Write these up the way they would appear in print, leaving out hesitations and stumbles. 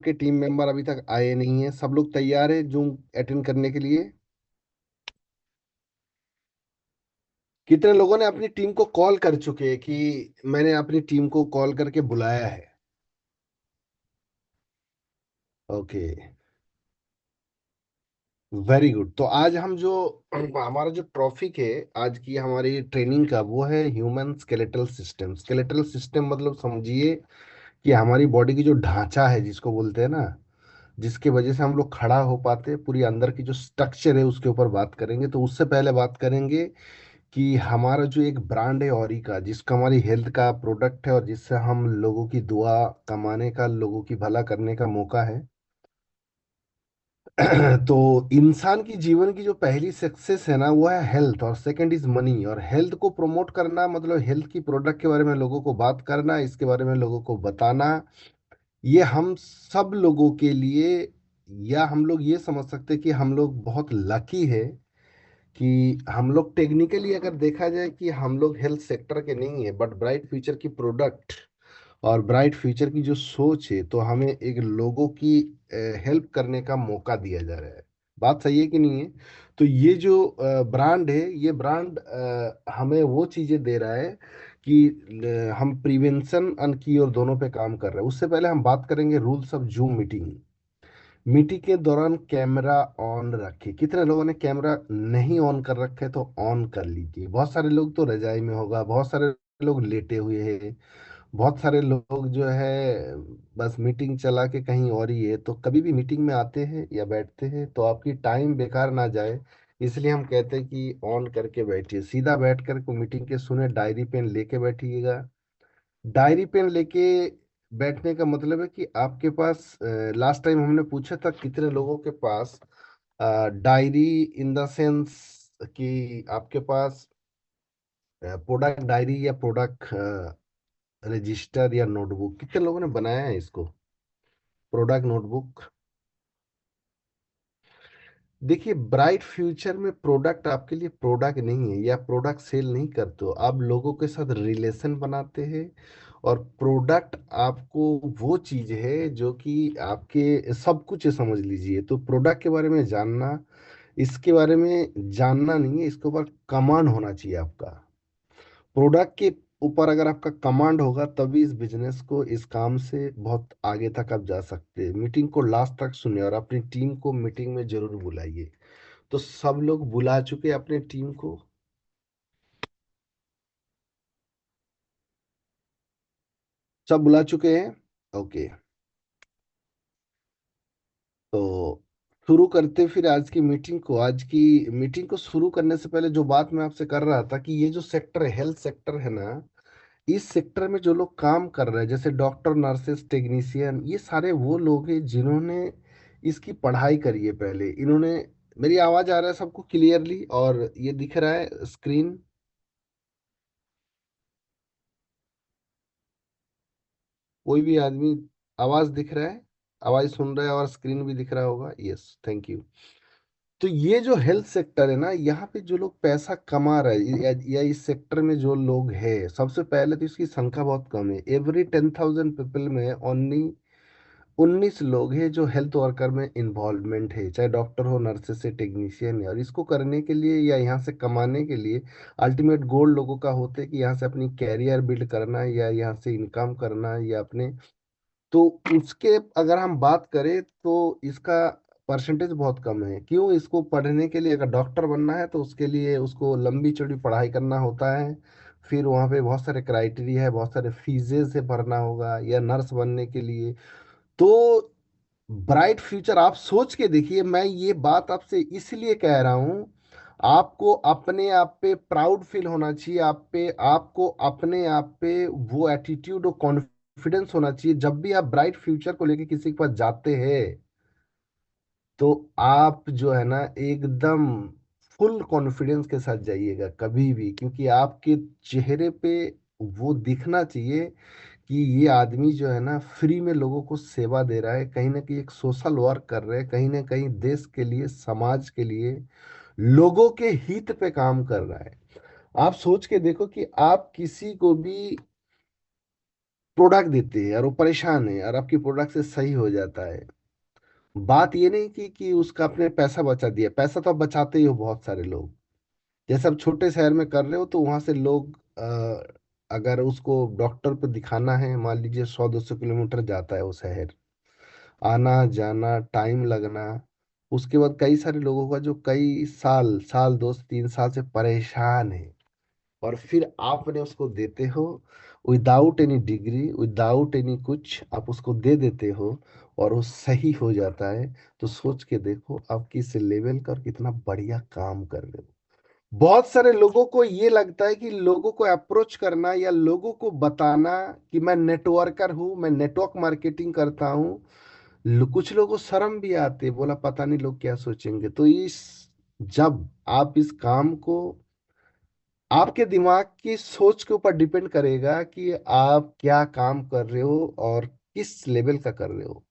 के team member अभी तक आए नहीं हैं। सब लोग तैयार है जूम अटेंड करने के लिए? कितने लोगों ने अपनी टीम को कॉल कर चुके हैं कि मैंने अपनी टीम को कॉल करके बुलाया है? Okay, very good. तो आज हम जो हमारा जो टॉपिक है आज की हमारी ट्रेनिंग का, वो है human skeletal system. Skeletal system मतलब समझिए कि हमारी बॉडी की जो ढांचा है जिसको बोलते हैं ना, जिसकी वजह से हम लोग खड़ा हो पाते हैं, पूरी अंदर की जो स्ट्रक्चर है उसके ऊपर बात करेंगे। तो उससे पहले बात करेंगे कि हमारा जो एक ब्रांड है ओरिका, जिसका हमारी हेल्थ का प्रोडक्ट है और जिससे हम लोगों की दुआ कमाने का, लोगों की भला करने का मौका है। तो इंसान की जीवन की जो पहली सक्सेस है ना, वो है हेल्थ, और सेकंड इज मनी। और हेल्थ को प्रमोट करना मतलब हेल्थ की प्रोडक्ट के बारे में लोगों को बात करना, इसके बारे में लोगों को बताना, ये हम सब लोगों के लिए, या हम लोग ये समझ सकते हैं कि हम लोग बहुत लकी है कि हम लोग टेक्निकली अगर देखा जाए कि हम लोग हेल्थ सेक्टर के नहीं है, बट ब्राइट फ्यूचर की प्रोडक्ट और ब्राइट फ्यूचर की जो सोच है, तो हमें एक लोगों की हेल्प करने का मौका दिया जा रहा है। बात सही है कि नहीं है? तो ये जो ब्रांड है, ये ब्रांड हमें वो चीजें दे रहा है कि हम प्रिवेंशन एंड की और दोनों पे काम कर रहे हैं। उससे पहले हम बात करेंगे rules of zoom meeting. Meeting के दौरान कैमरा ऑन रखिए। कितने लोगों ने कैमरा नहीं ऑन कर रखे है? तो ऑन कर लीजिए। बहुत सारे लोग तो रजाई में होगा, बहुत सारे लोग लेटे हुए हैं, बहुत सारे लोग जो है बस मीटिंग चला के कहीं और ही है। तो कभी भी मीटिंग में आते हैं या बैठते हैं तो आपकी टाइम बेकार ना जाए, इसलिए हम कहते हैं कि ऑन करके बैठिए। सीधा बैठ कर को मीटिंग के सुने, डायरी पेन लेके बैठिएगा। डायरी पेन लेके बैठने का मतलब है कि आपके पास, लास्ट टाइम हमने पूछा था कितने लोगों के पास डायरी, इन द सेंस कि आपके पास प्रोडक्ट डायरी या प्रोडक्ट रजिस्टर या नोटबुक, कितने लोगों ने बनाया है इसको, प्रोडक्ट नोटबुक? देखिए, ब्राइट फ्यूचर में प्रोडक्ट आपके लिए प्रोडक्ट नहीं है, या प्रोडक्ट सेल नहीं करते हो, आप लोगों के साथ रिलेशन बनाते हैं। और प्रोडक्ट आपको वो चीज है जो कि आपके सब कुछ है, समझ लीजिए। तो प्रोडक्ट के बारे में जानना, इसके बारे में जानना नहीं है, इसके ऊपर कमांड होना चाहिए आपका। प्रोडक्ट के ऊपर अगर आपका कमांड होगा तभी इस बिजनेस को, इस काम से बहुत आगे तक आप जा सकते हैं। मीटिंग को लास्ट तक सुनिए और अपनी टीम को मीटिंग में जरूर बुलाइए। तो सब लोग बुला चुके हैं अपने टीम को? सब बुला चुके हैं? ओके। तो शुरू करते फिर आज की मीटिंग को। आज की मीटिंग को शुरू करने से पहले जो बात मैं आपसे कर रहा था कि ये जो सेक्टर है, हेल्थ सेक्टर है ना, इस सेक्टर में जो लोग काम कर रहे हैं, जैसे डॉक्टर, नर्सेस, टेक्नीशियन, ये सारे वो लोग हैं जिन्होंने इसकी पढ़ाई करी है पहले। इन्होंने, मेरी आवाज आ रहा है सबको क्लियरली और ये दिख रहा है स्क्रीन? कोई भी आदमी आवाज दिख रहा है, आवाज सुन रहा है और स्क्रीन भी दिख रहा होगा? Yes, thank you. तो ये जो हेल्थ सेक्टर है ना, यहाँ पे जो लोग पैसा कमा रहे हैं या इस सेक्टर में जो लोग हैं, सबसे पहले तो इसकी संख्या बहुत कम है। एवरी 10,000 पीपल में ओनली 19 लोग हैं जो हेल्थ वर्कर में इन्वॉल्वमेंट है, चाहे डॉक्टर हो, नर्सेस से, टेक्नीशियन है। और इसको करने के लिए या यहाँ से कमाने के लिए अल्टीमेट गोल लोगों का होता है कि यहाँ से अपनी कैरियर बिल्ड करना है, या यहाँ से इनकम करना है, या अपने, तो उसके अगर हम बात करें तो इसका परसेंटेज बहुत कम है। क्यों? इसको पढ़ने के लिए, अगर डॉक्टर बनना है तो उसके लिए उसको लंबी चौड़ी पढ़ाई करना होता है। फिर वहाँ पे बहुत सारे क्राइटेरिया है, बहुत सारे फीसेस से भरना होगा, या नर्स बनने के लिए। तो ब्राइट फ्यूचर आप सोच के देखिए। मैं ये बात आपसे इसलिए कह रहा हूं, आपको अपने आप पे प्राउड फील होना चाहिए, आप पे, आपको अपने आप पे वो एटीट्यूड और कॉन्फिडेंस होना चाहिए। जब भी आप ब्राइट फ्यूचर को लेके किसी के पास जाते हैं तो आप जो है ना, एकदम फुल कॉन्फिडेंस के साथ जाइएगा कभी भी, क्योंकि आपके चेहरे पे वो दिखना चाहिए कि ये आदमी जो है ना फ्री में लोगों को सेवा दे रहा है, कहीं ना कहीं एक सोशल वर्क कर रहे हैं, कहीं ना कहीं देश के लिए, समाज के लिए, लोगों के हित पे काम कर रहा है। आप सोच के देखो कि आप किसी को भी प्रोडक्ट देते हैं और वो परेशान है और आपकी प्रोडक्ट से सही हो जाता है। बात ये नहीं कि उसका आपने पैसा बचा दिया, पैसा तो आप बचाते ही हो बहुत सारे लोग। जैसे आप छोटे शहर में कर रहे हो तो वहां से लोग अगर उसको डॉक्टर पे दिखाना है, मान लीजिए 100-200 किलोमीटर जाता है वो शहर, आना जाना टाइम लगना। उसके बाद कई सारे लोगों का जो कई साल साल 2 से 3 साल से परेशान है, और फिर आपने उसको देते हो without any degree, without any कुछ आप उसको दे देते हो और वो सही हो जाता है। तो सोच के देखो आप किस लेवल का और कितना बढ़िया काम कर रहे हो। बहुत सारे लोगों को ये लगता है कि लोगों को अप्रोच करना या लोगों को बताना कि मैं नेटवर्कर हूँ, मैं नेटवर्क मार्केटिंग करता हूँ, कुछ लोगों को शर्म भी आती है, बोला पता नहीं लोग क्या सोचेंगे। तो इस जब आप इस काम को, आपके दिमाग की सोच के ऊपर डिपेंड करेगा कि आप क्या काम कर रहे हो और किस लेवल का कर रहे हो।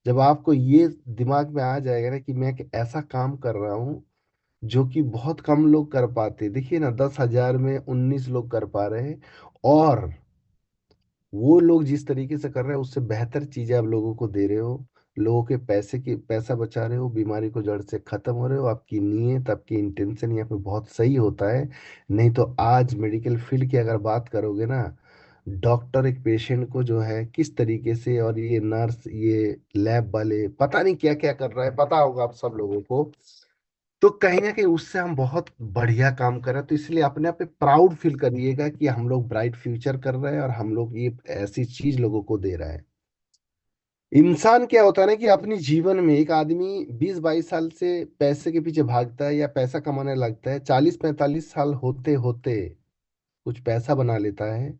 जब आपको ये दिमाग में आ जाएगा ना कि मैं एक ऐसा काम कर रहा हूँ जो कि बहुत कम लोग कर पाते, देखिए ना 10,000 में 19 लोग कर पा रहे हैं, और वो लोग जिस तरीके से कर रहे हैं उससे बेहतर चीजें आप लोगों को दे रहे हो, लोगों के पैसे की पैसा बचा रहे हो, बीमारी को जड़ से खत्म हो रहे हो। आपकी नीयत, आपकी इंटेंशन यहाँ पे बहुत सही होता है। नहीं तो आज मेडिकल फील्ड की अगर बात करोगे ना, डॉक्टर एक पेशेंट को जो है किस तरीके से, और ये नर्स, ये लैब वाले पता नहीं क्या क्या कर रहा है, पता होगा आप सब लोगों को। तो कहीं ना कहीं उससे हम बहुत बढ़िया काम कर रहे हैं। तो इसलिए अपने आप पे प्राउड फील करिएगा कि हम लोग ब्राइट फ्यूचर कर रहे हैं और हम लोग ये ऐसी चीज लोगों को दे रहा है। इंसान क्या होता है ना कि अपनी जीवन में एक आदमी 20-22 साल से पैसे के पीछे भागता है या पैसा कमाने लगता है, 40-45 साल होते होते कुछ पैसा बना लेता है,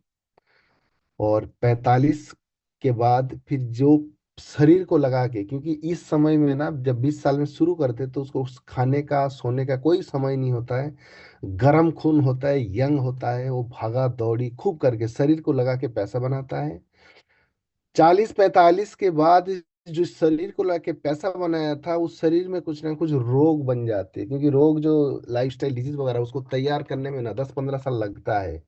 और 45 के बाद फिर जो शरीर को लगा के, क्योंकि इस समय में ना जब 20 साल में शुरू करते तो उसको खाने का सोने का कोई समय नहीं होता है, गर्म खून होता है, यंग होता है, वो भागा दौड़ी खूब करके शरीर को लगा के पैसा बनाता है। 40-45 के बाद जो शरीर को लगा के पैसा बनाया था उस शरीर में कुछ ना कुछ रोग बन जाते हैं, क्योंकि रोग जो लाइफस्टाइल डिजीज वगैरह उसको तैयार करने में ना 10-15 साल लगता है।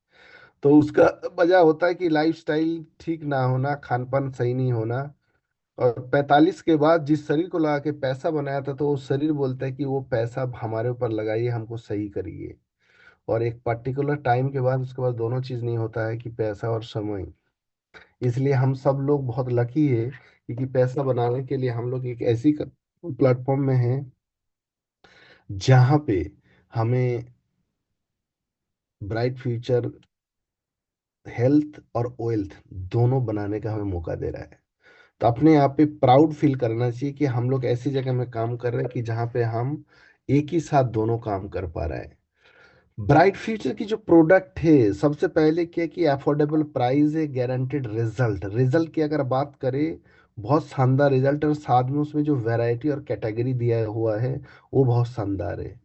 तो उसका वजह होता है कि लाइफस्टाइल ठीक ना होना, खान पान सही नहीं होना। और 45 के बाद जिस शरीर को लगा के पैसा बनाया था तो वो शरीर बोलता है कि वो पैसा अब हमारे ऊपर लगाइए, हमको सही करिए। और एक पर्टिकुलर टाइम के बाद उसके बाद दोनों चीज नहीं होता है कि पैसा और समय। इसलिए हम सब लोग बहुत लकी है क्योंकि पैसा बनाने के लिए हम लोग एक ऐसी प्लेटफॉर्म में हैं जहाँ पे हमें ब्राइट फ्यूचर, हेल्थ और वेल्थ दोनों बनाने का हमें मौका दे रहा है। तो अपने आप पे प्राउड फील करना चाहिए कि हम लोग ऐसी जगह में काम कर रहे हैं कि जहाँ पे हम एक ही साथ दोनों काम कर पा रहे हैं। ब्राइट फ्यूचर की जो प्रोडक्ट है, सबसे पहले क्या कि अफोर्डेबल प्राइस है, गारंटेड रिजल्ट। रिजल्ट की अगर बात करें, बहुत शानदार रिजल्ट है, और साथ में उसमें जो वैरायटी और कैटेगरी दिया हुआ है वो बहुत शानदार है।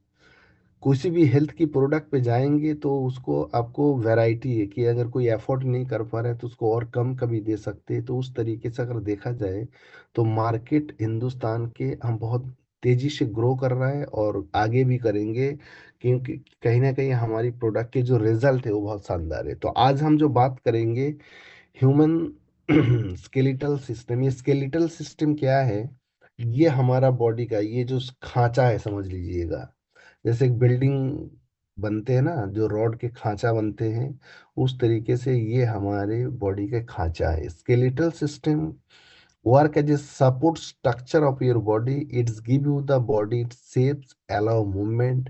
किसी भी हेल्थ की प्रोडक्ट पे जाएंगे तो उसको आपको वैरायटी है कि अगर कोई अफोर्ड नहीं कर पा रहा है तो उसको और कम का भी दे सकते हैं। तो उस तरीके से अगर देखा जाए तो मार्केट हिंदुस्तान के हम बहुत तेजी से ग्रो कर रहा है और आगे भी करेंगे, क्योंकि कहीं ना कहीं हमारी प्रोडक्ट के जो रिजल्ट है वो बहुत शानदार है। तो आज हम जो बात करेंगे ह्यूमन स्केलेटल सिस्टम। ये स्केलेटल सिस्टम क्या है? ये हमारा बॉडी का ये जो खांचा है समझ लीजिएगा। जैसे एक बिल्डिंग बनते हैं ना, जो रॉड के खांचा बनते हैं, उस तरीके से ये हमारे बॉडी का खांचा है। Skeletal system work as a support structure of your body. It's give you the body shapes, allow movement,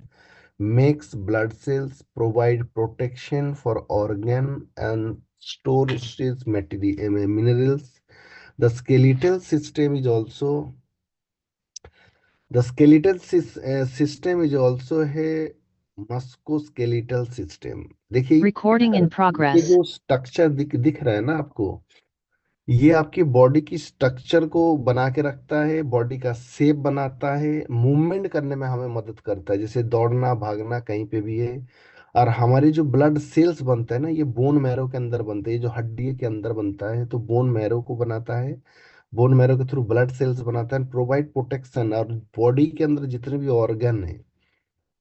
makes blood cells, provide protection for organ and storage material minerals. The skeletal system is also the skeletal system is also है मस्कोस्केलेटल system. देखिए Recording in ये progress. जो structure दिख रहा है ना आपको, ये आपकी बॉडी की स्ट्रक्चर को बना के रखता है, बॉडी का शेप बनाता है, मूवमेंट करने में हमें मदद करता है, जैसे दौड़ना भागना कहीं पे भी है। और हमारे जो ब्लड सेल्स बनता है ना, ये बोन मैरो के अंदर बनते हैं, ये जो हड्डी के अंदर बनता है तो बोन मैरो को बनाता है। बोन मैरो के थ्रू ब्लड सेल्स बनाता है, प्रोवाइड प्रोटेक्शन। और बॉडी के अंदर जितने भी ऑर्गन है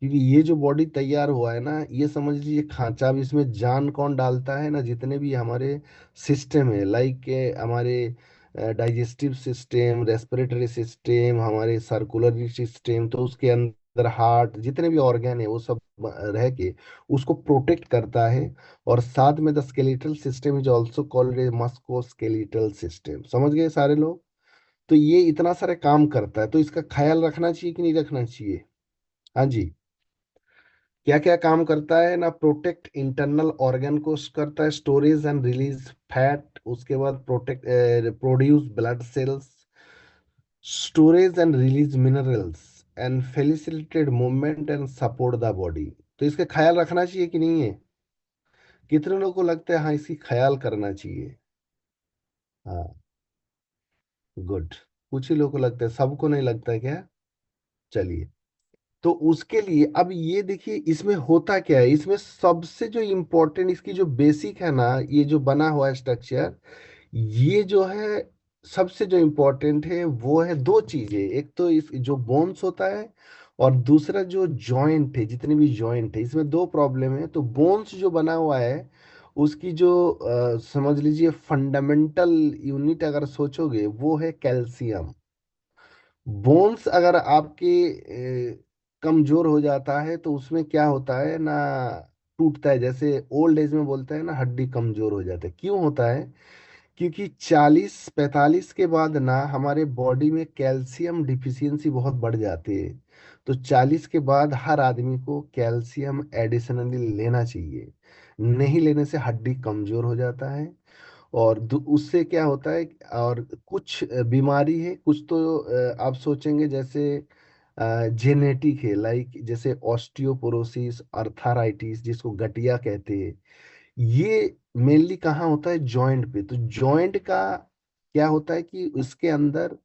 क्योंकि ये जो बॉडी तैयार हुआ है ना, ये समझ लीजिए खांचा। अब इसमें जान कौन डालता है ना, जितने भी हमारे सिस्टम है, लाइक हमारे डाइजेस्टिव सिस्टम, रेस्पिरेटरी सिस्टम, हमारे सर्कुलरी सिस्टम, तो उसके अंदर हार्ट, जितने भी ऑर्गन है वो सब रह के उसको प्रोटेक्ट करता है। और साथ में the skeletal system is also called a musculoskeletal system. समझ गए सारे लोग? तो ये इतना सारे काम करता है, तो इसका ख्याल रखना चाहिए कि नहीं रखना चाहिए? हाँ जी। क्या क्या काम करता है ना, प्रोटेक्ट इंटरनल ऑर्गन को करता है, स्टोरेज एंड रिलीज फैट, उसके बाद protect produce blood cells, storage and release minerals, and facilitated movement and support the body. तो इसका ख्याल रखना चाहिए कि नहीं है? कितने लोगों को लगता है हाँ इसकी ख्याल करना चाहिए? हाँ, गुड। कुछ ही लोगों को लगता है, सबको नहीं लगता है क्या? चलिए। तो उसके लिए अब ये देखिए इसमें होता क्या है, इसमें सबसे जो इम्पोर्टेंट, इसकी जो बेसिक है ना, ये जो बना हुआ है स्ट्रक्चर, ये जो है सबसे जो इम्पोर्टेंट है वो है दो चीजें। एक तो इस जो बोन्स होता है, और दूसरा जो जॉइंट है, जितने भी जॉइंट है, इसमें दो प्रॉब्लम है। तो बोन्स जो बना हुआ है, उसकी जो समझ लीजिए फंडामेंटल यूनिट अगर सोचोगे, वो है कैल्शियम। बोन्स अगर आपके कमजोर हो जाता है तो उसमें क्या होता है ना, टूटता है। जैसे ओल्ड एज में बोलते हैं ना, हड्डी कमजोर हो जाता है। क्यों होता है? क्योंकि 40-45 के बाद ना हमारे बॉडी में कैल्शियम डिफिशियंसी बहुत बढ़ जाती है। तो 40 के बाद हर आदमी को कैल्शियम एडिशनली लेना चाहिए। नहीं लेने से हड्डी कमजोर हो जाता है। और उससे क्या होता है, और कुछ बीमारी है, कुछ तो आप सोचेंगे जैसे जेनेटिक है, लाइक जैसे ऑस्टियोपोरोसिस, अर्थराइटिस, जिसको गठिया कहते हैं। ये मेनली कहाँ होता है? जॉइंट पे। तो जॉइंट का क्या होता है कि उसके अंदर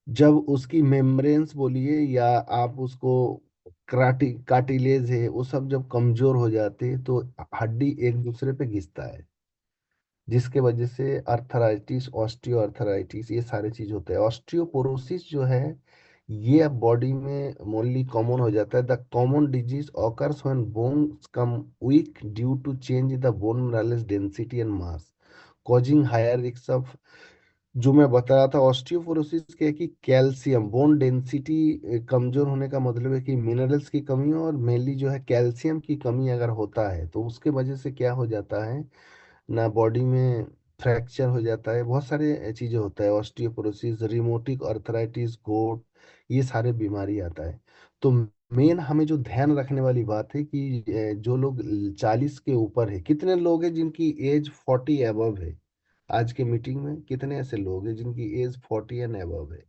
जब उसकी मेम्ब्रेन्स बोलिए, या आप उसको कार्टिलेज है, वो सब जब कमजोर हो जाते हैं तो हड्डी एक दूसरे पे घिसता है, जिसके वजह से अर्थराइटिस, ऑस्टियो अर्थराइटिस, ये सारे चीज होते हैं। ऑस्टियोपोरोसिस जो है, ये अब बॉडी में मोनली कॉमन हो जाता है। The common disease occurs when bones come weak due to change in the bone minerals density and mass, causing higher risk of. जो मैं बता रहा था ऑस्टियोपोरोसिस क्या है कि कैल्शियम बोन डेंसिटी कमजोर होने का मतलब है कि मिनरल्स की कमी, और मेनली जो है कैल्शियम की कमी अगर होता है, तो उसके वजह से क्या हो जाता है ना, बॉडी में फ्रैक्चर हो जाता है, बहुत सारे चीजें होता है। ऑस्टियोपोरोसिस, रिमोटिक अर्थराइटिस, गोट, ये सारे बीमारी आता है। तो मेन हमें जो ध्यान रखने वाली बात है कि जो लोग 40 के ऊपर है, कितने लोग हैं जिनकी एज 40 एबव है? आज के मीटिंग में कितने ऐसे लोग हैं जिनकी एज 40 एंड एबव है?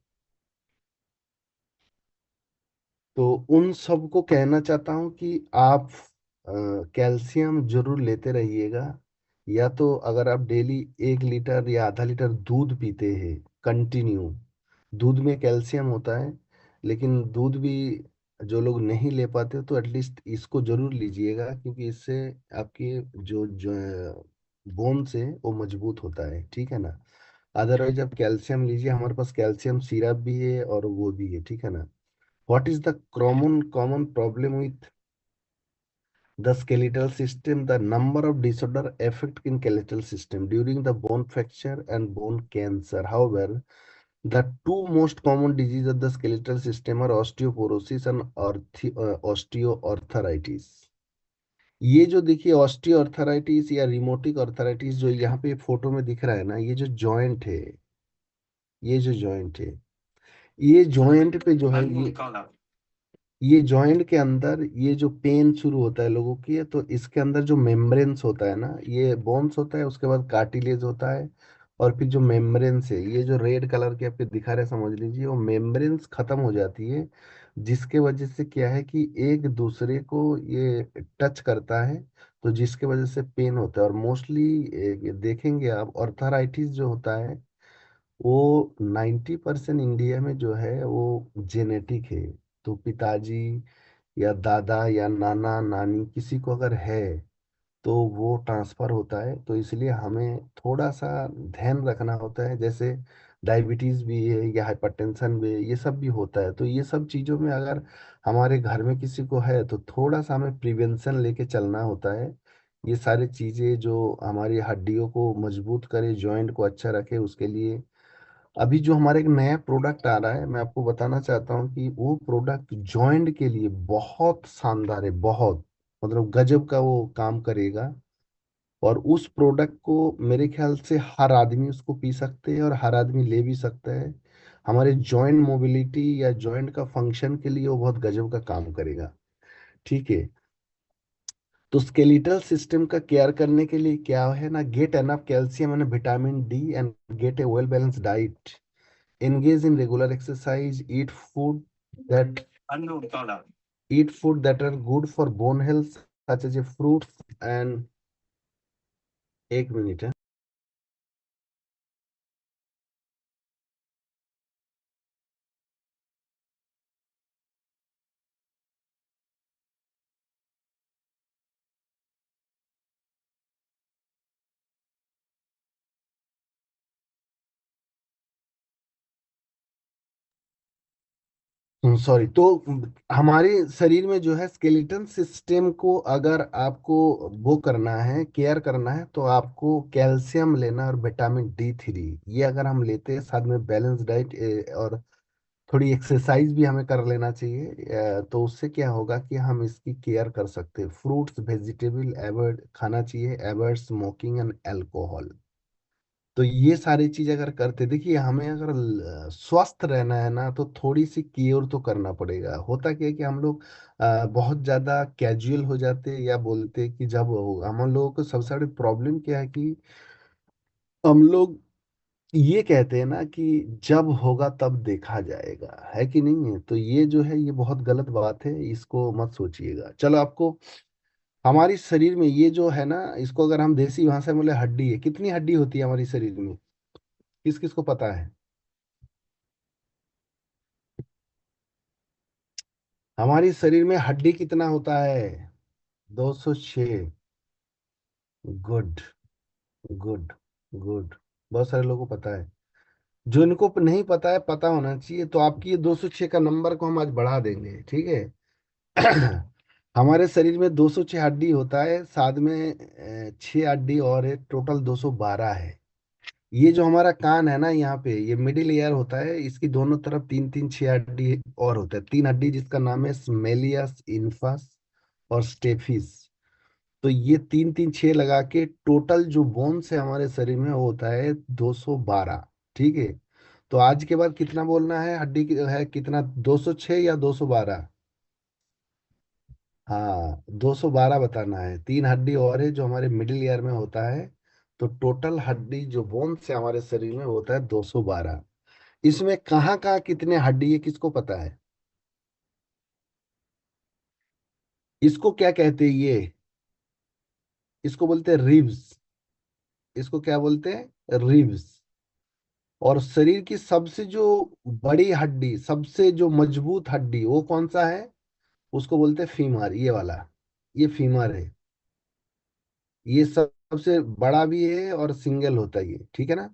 तो उन सबको कहना चाहता हूँ कि आप कैल्शियम जरूर लेते रहिएगा। या तो अगर आप डेली 1 लीटर या आधा लीटर दूध पीते हैं कंटिन्यू, दूध में कैल्शियम होता है। लेकिन दूध भी जो लोग नहीं ले पाते, तो एटलीस्ट इसको जरूर लीजिएगा, क्योंकि इससे आपके जो बोन्स है वो मजबूत होता है, ठीक है ना। अदरवाइज आप कैल्शियम लीजिए, हमारे पास कैल्शियम सिरप भी है और वो भी है, ठीक है ना। What is the common problem with the skeletal system? The number of disorder affect in skeletal system during the bone fracture and bone cancer. However, the two most common diseases of the skeletal system are osteoporosis and osteoarthritis. ये जो देखिए osteoarthritis या रिमोटिक arthritis जो यहाँ पे photo में दिख रहा है ना, ये जो जॉइंट है, ये जो जॉइंट है, ये जॉइंट पे जो है, ये जॉइंट के अंदर ये जो पेन शुरू होता है लोगों की, तो इसके अंदर जो मेम्ब्रेन्स होता है ना, ये बोन्स होता है, उसके बाद कार्टिलेज होता है, और फिर जो मेम्ब्रेन्स है, ये जो रेड कलर के आपके दिखा रहे हैं, समझ लीजिए वो मेम्ब्रेन्स खत्म हो जाती है। जिसके वजह से क्या है कि एक दूसरे को ये टच करता है, तो जिसके वजह से पेन होता है। और मोस्टली देखेंगे आप, ऑर्थराइटिस जो होता है वो 90% इंडिया में जो है वो जेनेटिक है। तो पिताजी या दादा या नाना नानी किसी को अगर है, तो वो ट्रांसफर होता है। तो इसलिए हमें थोड़ा सा ध्यान रखना होता है। जैसे डायबिटीज भी है या हाइपरटेंशन भी है, ये सब भी होता है। तो ये सब चीज़ों में अगर हमारे घर में किसी को है तो थोड़ा सा हमें प्रिवेंशन लेके चलना होता है। ये सारी चीज़ें जो हमारी हड्डियों को मजबूत करे, जॉइंट को अच्छा रखे, उसके लिए अभी जो हमारे एक नया प्रोडक्ट आ रहा है, मैं आपको बताना चाहता हूँ कि वो प्रोडक्ट जॉइंट के लिए बहुत शानदार है, बहुत मतलब गजब का वो काम करेगा। और उस प्रोडक्ट को मेरे ख्याल से हर आदमी उसको पी सकते हैं और हर आदमी ले भी सकता है। हमारे जॉइंट मोबिलिटी या जॉइंट का फंक्शन के लिए वो बहुत गजब का काम करेगा। ठीक है। तो स्केलेटल सिस्टम का केयर करने के लिए क्या है ना, get enough calcium and vitamin D and gate A well balance diet, engage in regular exercise, that eat food that are good for bone health, such as a fruits and एक minute है। Sorry. तो हमारे शरीर में जो है skeleton system को अगर आपको वो करना है, केयर करना है, तो आपको कैल्शियम लेना और विटामिन D3, ये अगर हम लेते हैं साथ में बैलेंस डाइट और थोड़ी एक्सरसाइज भी हमें कर लेना चाहिए, तो उससे क्या होगा कि हम इसकी केयर कर सकते हैं। फ्रूट्स वेजिटेबल अवॉइड खाना चाहिए, अवॉइड स्मोकिंग एंड अल्कोहल। तो ये सारी चीज अगर करते, देखिए हमें अगर स्वस्थ रहना है ना तो थोड़ी सी केयर तो करना पड़ेगा। होता क्या है कि हम लोग बहुत ज्यादा कैजुअल हो जाते हैं या बोलते हैं कि जब हम लोगों को सबसे बड़ी प्रॉब्लम क्या है कि हम लोग ये कहते हैं ना कि जब होगा तब देखा जाएगा, है कि नहीं है? तो ये जो है ये बहुत गलत बात है, इसको मत सोचिएगा। चलो आपको, हमारी शरीर में ये जो है ना, इसको अगर हम देसी भाषा में बोले हड्डी है, कितनी हड्डी होती है हमारी शरीर में? किस किस को पता है? हमारी शरीर में हड्डी कितना होता है? 206। Good, good, good. बहुत सारे लोगों को पता है। जो इनको नहीं पता है, पता होना चाहिए। तो आपकी ये 206 का नंबर को हम आज बढ़ा देंगे, ठीक है? हमारे शरीर में 206 हड्डी होता है, साथ में 6 हड्डी और है, टोटल 212 है। ये जो हमारा कान है ना, यहाँ पे ये मिडिल ईयर होता है, इसकी दोनों तरफ तीन तीन 6 हड्डी और होता है, 3 हड्डी, जिसका नाम है स्मेलियस, इन्फस और स्टेफिस। तो ये तीन तीन 6 लगा के टोटल जो बोन्स है हमारे शरीर में वो होता है 212। ठीक है। तो आज के बाद कितना बोलना है, हड्डी है कितना, 206 या 212? हाँ, 212 बताना है। 3 हड्डी और है जो हमारे मिडिल ईयर में होता है। तो टोटल हड्डी जो बोन्स है हमारे शरीर में वो होता है 212। इसमें कहाँ कहाँ कितने हड्डी है किसको पता है? इसको क्या कहते हैं ये? इसको बोलते हैं रिब्स। इसको क्या बोलते हैं? रिब्स। और शरीर की सबसे जो बड़ी हड्डी, सबसे जो मजबूत हड्डी, वो कौन सा है? उसको बोलते हैं फीमर, ये वाला। ये फीमर है। ये सबसे बड़ा भी है और सिंगल होता है ये, ठीक है ना?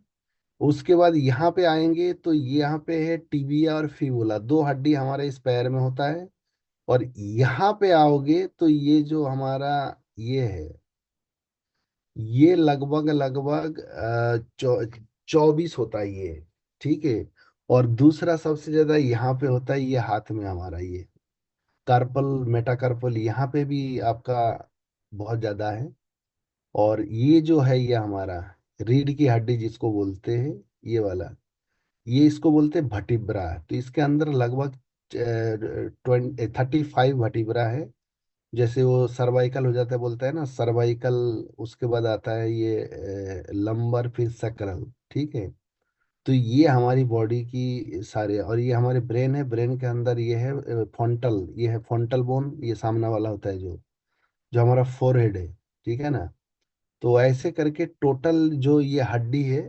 उसके बाद यहाँ पे आएंगे तो यहाँ पे है टिबिया और फिबुला, 2 हड्डी हमारे इस पैर में होता है। और यहाँ पे आओगे तो ये जो हमारा ये है, ये लगभग लगभग 24 होता है ये। ठीक है। और दूसरा सबसे ज्यादा यहाँ पे होता है, ये हाथ में हमारा ये कार्पल, मेटाकार्पल, यहाँ पे भी आपका बहुत ज्यादा है। और ये जो है ये हमारा रीढ़ की हड्डी जिसको बोलते हैं, ये वाला, ये इसको बोलते हैं भटिब्रा। तो इसके अंदर लगभग 35 भटिब्रा है। जैसे वो सर्वाइकल हो जाता है, बोलता है ना सर्वाइकल, उसके बाद आता है ये लंबर, फिर सकरल। ठीक है। तो ये हमारी बॉडी की सारे, और ये हमारे ब्रेन है, ब्रेन के अंदर ये है फ्रंटल, ये है फ्रंटल बोन, ये सामने वाला होता है जो जो हमारा फोरहेड है। ठीक है ना? तो ऐसे करके टोटल जो ये हड्डी है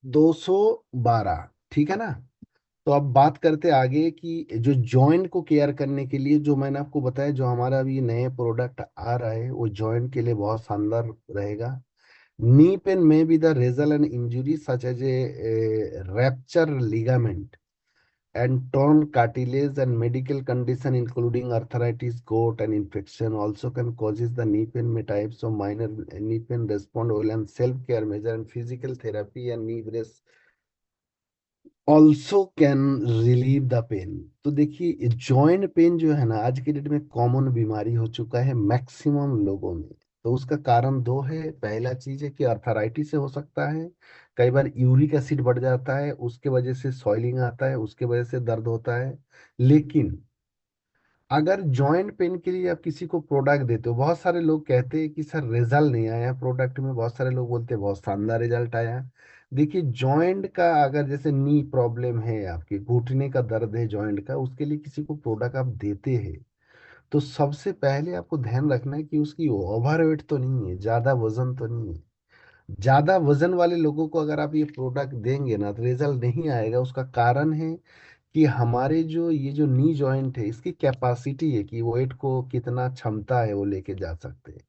212। ठीक है ना? तो अब बात करते आगे कि जो जॉइंट को केयर करने के लिए जो मैंने आपको बताया, जो हमारा अभी नए प्रोडक्ट आ रहा है वो जॉइंट के लिए बहुत शानदार रहेगा। Knee pain may be the result an injury such as a rupture ligament and torn cartilage, and medical condition including arthritis, gout, and infection also can causes the knee pain. May types of minor knee pain respond well and self-care measure and physical therapy and knee brace also can relieve the pain. तो देखिए joint pain जो है ना आज के date में common बीमारी हो चुका है मैक्सिमम लोगों में। तो उसका कारण दो है, पहला चीज है कि अर्थराइटिस से हो सकता है, कई बार यूरिक एसिड बढ़ जाता है उसके वजह से सॉइलिंग आता है, उसके वजह से दर्द होता है। लेकिन अगर जॉइंट पेन के लिए आप किसी को प्रोडक्ट देते हो, बहुत सारे लोग कहते हैं कि सर रिजल्ट नहीं आया प्रोडक्ट में, बहुत सारे लोग बोलते हैं बहुत शानदार रिजल्ट आया। देखिए जॉइंट का अगर जैसे नी प्रॉब्लम है, आपके घुटने का दर्द है जॉइंट का, उसके लिए किसी को प्रोडक्ट आप देते हैं तो सबसे पहले आपको ध्यान रखना है कि उसकी ओवरवेट तो नहीं है, ज्यादा वजन तो नहीं है। ज्यादा वजन वाले लोगों को अगर आप ये प्रोडक्ट देंगे ना तो रिजल्ट नहीं आएगा। उसका कारण है कि हमारे जो ये जो नी जॉइंट है इसकी कैपेसिटी है कि वेट को कितना क्षमता है वो लेके जा सकते हैं।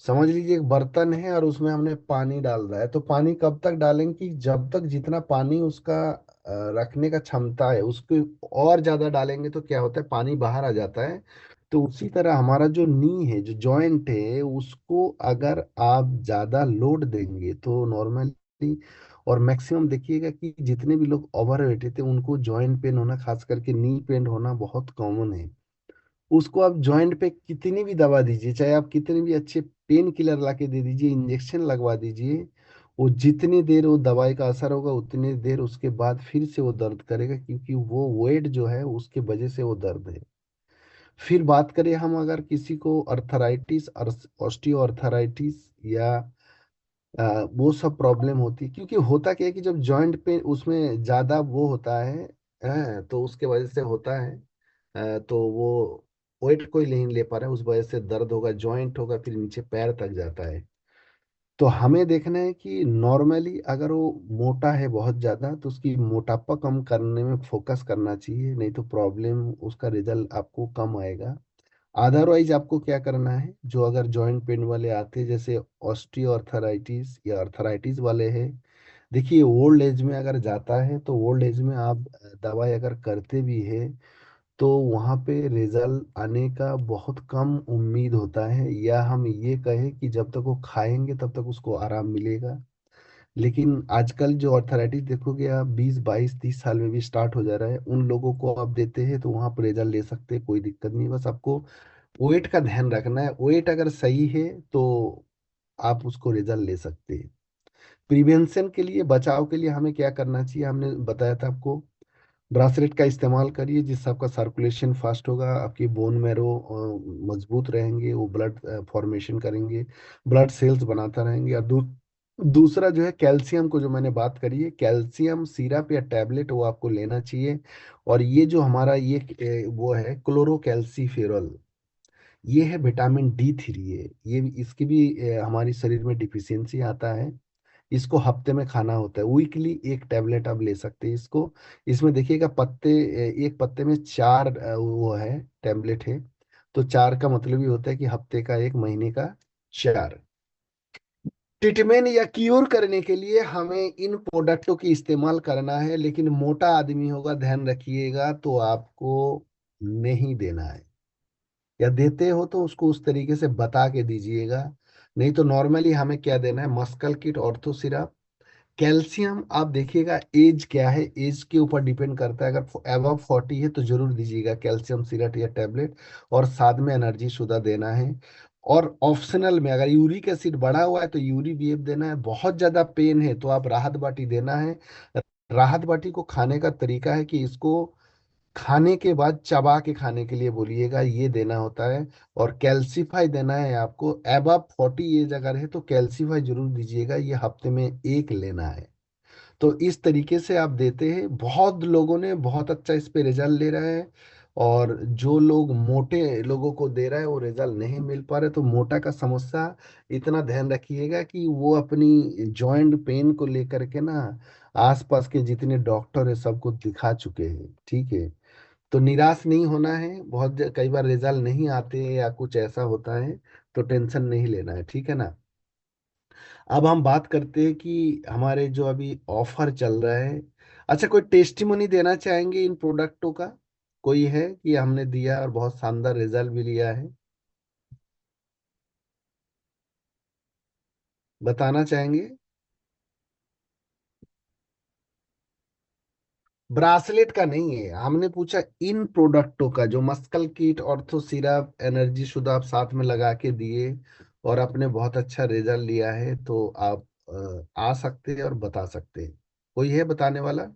समझ लीजिए एक बर्तन है और उसमें हमने पानी डाल रहा है, तो पानी कब तक डालेंगे कि जब तक जितना पानी उसका रखने का क्षमता है उसको और ज्यादा डालेंगे तो क्या होता है पानी बाहर आ जाता है। तो उसी तरह हमारा जो नी है जो जॉइंट है उसको अगर आप ज्यादा लोड देंगे तो नॉर्मली और मैक्सिमम देखिएगा कि जितने भी लोग ओवरवेट थे उनको जॉइंट पेन होना, खास करके नी पेन होना बहुत कॉमन है। उसको आप जॉइंट पे कितनी भी दवा दीजिए, चाहे आप कितने भी अच्छे पेन किलर ला के दे दीजिए, इंजेक्शन लगवा दीजिए, वो जितनी देर वो दवाई का असर होगा उतनी देर उसके बाद फिर से वो दर्द करेगा, क्योंकि वो वेट जो है उसके वजह से वो दर्द है। फिर बात करें हम अगर किसी को अर्थराइटिस और ऑस्टियो अर्थराइटिस या वो सब प्रॉब्लम होती है, क्योंकि होता क्या है कि जब जॉइंट पे उसमें ज्यादा वो होता है तो उसके वजह से होता है तो वो वेट कोई नहीं ले पा रहा है, उस वजह से दर्द होगा, जॉइंट होगा, फिर नीचे पैर तक जाता है। तो हमें देखना है कि नॉर्मली अगर वो मोटा है बहुत ज्यादा तो उसकी मोटापा कम करने में फोकस करना चाहिए, नहीं तो प्रॉब्लम उसका रिजल्ट आपको कम आएगा। अदरवाइज आपको क्या करना है, जो अगर जॉइंट पेन वाले आते हैं जैसे ऑस्टियो अर्थराइटिस या अर्थराइटिस वाले हैं, देखिए ओल्ड एज में अगर जाता है तो ओल्ड एज में आप दवाई अगर करते भी है तो वहाँ पे रिजल्ट आने का बहुत कम उम्मीद होता है, या हम ये कहें कि जब तक वो खाएंगे तब तक उसको आराम मिलेगा। लेकिन आजकल जो अर्थराइटिस देखोगे आप 20 22 30 साल में भी स्टार्ट हो जा रहा है, उन लोगों को आप देते हैं तो वहाँ पर रिजल्ट ले सकते हैं, कोई दिक्कत नहीं। बस आपको वेट का ध्यान रखना है, वेट अगर सही है तो आप उसको रिजल्ट ले सकते हैं। प्रिवेंशन के लिए, बचाव के लिए हमें क्या करना चाहिए, हमने बताया था आपको, ब्रासलेट का इस्तेमाल करिए जिससे आपका सर्कुलेशन फास्ट होगा, आपकी बोन मैरो मजबूत रहेंगे, वो ब्लड फॉर्मेशन करेंगे, ब्लड सेल्स बनाता रहेंगे। और दूसरा जो है कैल्शियम को जो मैंने बात करी है, कैल्शियम सिरप या टैबलेट वो आपको लेना चाहिए। और ये जो हमारा ये वो है क्लोरोकैल्सीफेरॉल, ये है विटामिन D3 है, ये इसकी भी हमारी शरीर में डिफिशियंसी आता है। इसको हफ्ते में खाना होता है, वीकली एक टैबलेट आप ले सकते हैं इसको। इसमें देखिएगा पत्ते, एक पत्ते में चार वो है टैबलेट है, तो चार का मतलब ये होता है कि हफ्ते का एक, महीने का चार। ट्रीटमेंट या क्योर करने के लिए हमें इन प्रोडक्टों की इस्तेमाल करना है, लेकिन मोटा आदमी होगा ध्यान रखिएगा तो आपको नहीं देना है, या देते हो तो उसको उस तरीके से बता के दीजिएगा। नहीं तो नॉर्मली हमें क्या देना है, muscle kit, ortho syrup. Calcium आप देखिएगा एज क्या है, एज के ऊपर डिपेंड करता है, अगर एबव 40 है तो जरूर दीजिएगा कैल्शियम सिरप या टैबलेट, और साथ में एनर्जी सुधा देना है। और ऑप्शनल में अगर यूरिक एसिड बढ़ा हुआ है तो यूरी बीएफ देना है, बहुत ज्यादा पेन है तो आप राहत बाटी देना है। राहत बाटी को खाने का तरीका है कि इसको खाने के बाद चबा के खाने के लिए बोलिएगा, ये देना होता है। और कैल्सीफाई देना है आपको, एबव 40 एज अगर है तो कैल्सीफाई जरूर दीजिएगा, ये हफ्ते में एक लेना है। तो इस तरीके से आप देते हैं, बहुत लोगों ने बहुत अच्छा इस पे रिजल्ट ले रहे हैं। और जो लोग मोटे लोगों को दे रहा है वो रिजल्ट नहीं मिल पा रहे, तो मोटा का समस्या इतना ध्यान रखिएगा कि वो अपनी जॉइंट पेन को लेकर के ना आसपास के जितने डॉक्टर है सबको दिखा चुके हैं, ठीक है। तो निराश नहीं होना है, कई बार रिजल्ट नहीं आते हैं या कुछ ऐसा होता है तो टेंशन नहीं लेना है, ठीक है ना। अब हम बात करते हैं कि हमारे जो अभी ऑफर चल रहा है। अच्छा, कोई टेस्टिमोनी देना चाहेंगे इन प्रोडक्टों का? कोई है कि हमने दिया और बहुत शानदार रिजल्ट भी लिया है? बताना चाहेंगे? ब्रासलेट का नहीं है, हमने पूछा इन प्रोडक्टों का, जो muscle kit, ortho syrup, energy शुद्ध आप साथ में लगा के दिए और आपने बहुत अच्छा रिजल्ट लिया है, तो आप आ सकते हैं और बता सकते हैं। कोई है बताने वाला?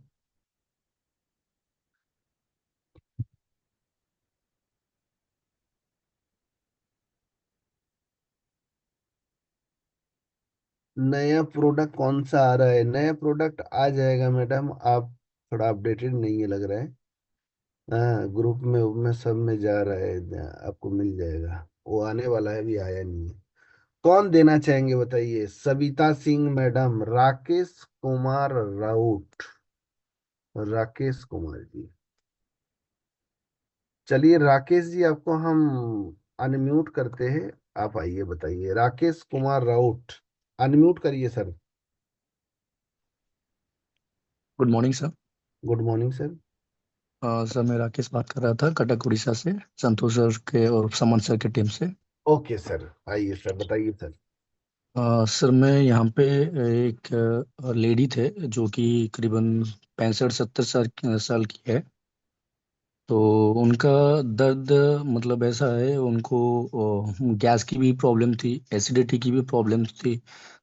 नया प्रोडक्ट कौन सा आ रहा है? नया प्रोडक्ट आ जाएगा मैडम, आप थोड़ा अपडेटेड नहीं है लग रहा है। हाँ, ग्रुप में सब में जा रहा है, आपको मिल जाएगा। वो आने वाला है, अभी आया नहीं है। कौन देना चाहेंगे बताइए? सविता सिंह मैडम, राकेश कुमार राउत, राकेश कुमार जी। चलिए राकेश जी, आपको हम अनम्यूट करते हैं। आप आइए, बताइए राकेश कुमार राउत। अनम्यूट करिए sir. Good morning sir. Good morning sir. Sir मैं राकेश बात कर रहा था कटक उड़ीसा से, संतोष सर के और समन सर के टीम से। ओके सर, आइए सर, बताइए सर। सर मैं यहाँ पे एक लेडी थे जो कि करीबन 65-70 साल की है। तो उनका दर्द मतलब ऐसा है, उनको गैस की भी प्रॉब्लम थी, एसिडिटी की भी प्रॉब्लम थी। हम्म,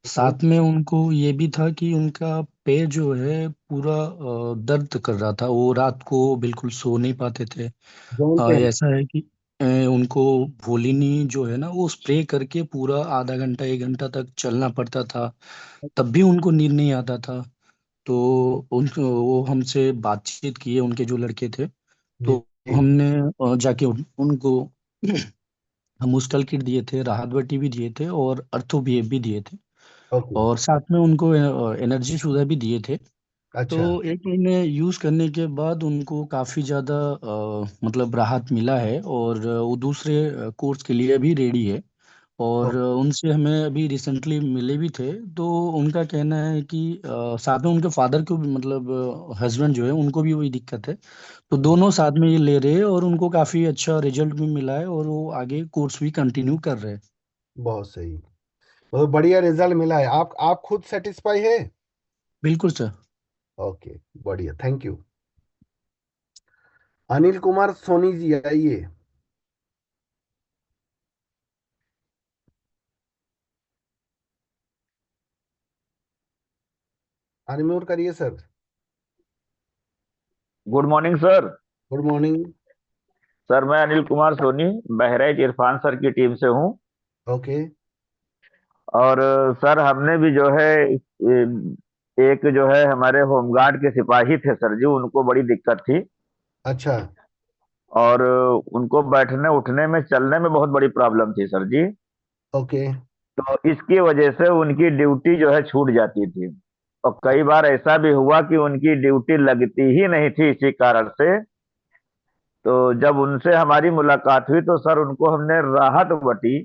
साथ में उनको ये भी था कि उनका पैर जो है पूरा दर्द कर रहा था, वो रात को बिल्कुल सो नहीं पाते थे। Joint pain. ऐसा है कि उनको वोलिनी जो है ना वो स्प्रे करके पूरा आधा घंटा 1 घंटा तक चलना पड़ता था, तब भी उनको नींद नहीं आता था। तो उनको वो हमसे बातचीत किए, उनके जो लड़के थे। जी तो जी। हमने जाके उनको हम मुस्टल किट दिए थे, राहत बटी भी दिए थे और अर्थो भी दिए थे। ओके। और साथ में उनको एनर्जी सुधा भी दिए थे। तो अच्छा। 1 महीने यूज करने के बाद उनको काफी ज्यादा मतलब राहत मिला है, और वो दूसरे कोर्स के लिए भी रेडी है। और उनसे हमें अभी रिसेंटली मिले भी थे। तो उनका कहना है कि साथ में उनके फादर को भी, मतलब हस्बैंड जो है उनको भी वही दिक्कत है। तो दोनों साथ में ये ले रहे हैं और उनको काफी अच्छा रिजल्ट भी मिला है, और वो आगे कोर्स भी कंटिन्यू कर रहे हैं। बहुत सही। बहुत बढ़िया रिजल्ट मिला है। आप खुद सेटिस्फाई है? बिल्कुल सर। ओके, बढ़िया, थैंक यू। अनिल कुमार सोनी जी, आइए। अनम्यूट करिए sir. Good morning sir. Good morning. Sir मैं अनिल कुमार सोनी, बहराइच इरफान सर की टीम से हूँ। ओके। और सर हमने भी जो है एक जो है हमारे होमगार्ड के सिपाही थे सर जी, उनको बड़ी दिक्कत थी। अच्छा। और उनको बैठने उठने में चलने में बहुत बड़ी प्रॉब्लम थी सर जी। ओके। तो इसकी वजह से उनकी ड्यूटी जो है छूट जाती थी। और कई बार ऐसा भी हुआ कि उनकी ड्यूटी लगती ही नहीं थी इसी कारण से। तो जब उनसे हमारी मुलाकात हुई तो सर उनको हमने राहत बटी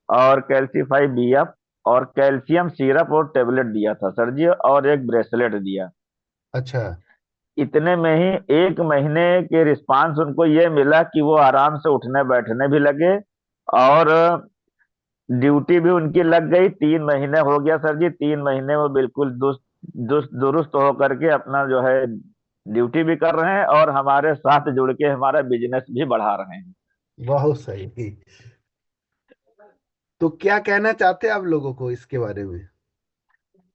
और कैल्सीफाई बीएफ और कैल्शियम सिरप और टेबलेट दिया था सर जी, और एक ब्रेसलेट दिया। अच्छा। इतने में ही 1 महीने के रिस्पांस उनको ये मिला कि वो आराम से उठने बैठने भी लगे, और ड्यूटी भी उनकी लग गई। 3 महीने हो गया सर जी, 3 महीने वो बिल्कुल दुस्त दुस्त दुरुस्त होकर के अपना जो है ड्यूटी भी कर रहे हैं, और हमारे साथ जुड़ के हमारा बिजनेस भी बढ़ा रहे हैं। बहुत सही। तो क्या कहना चाहते हैं आप लोगों को इसके बारे में?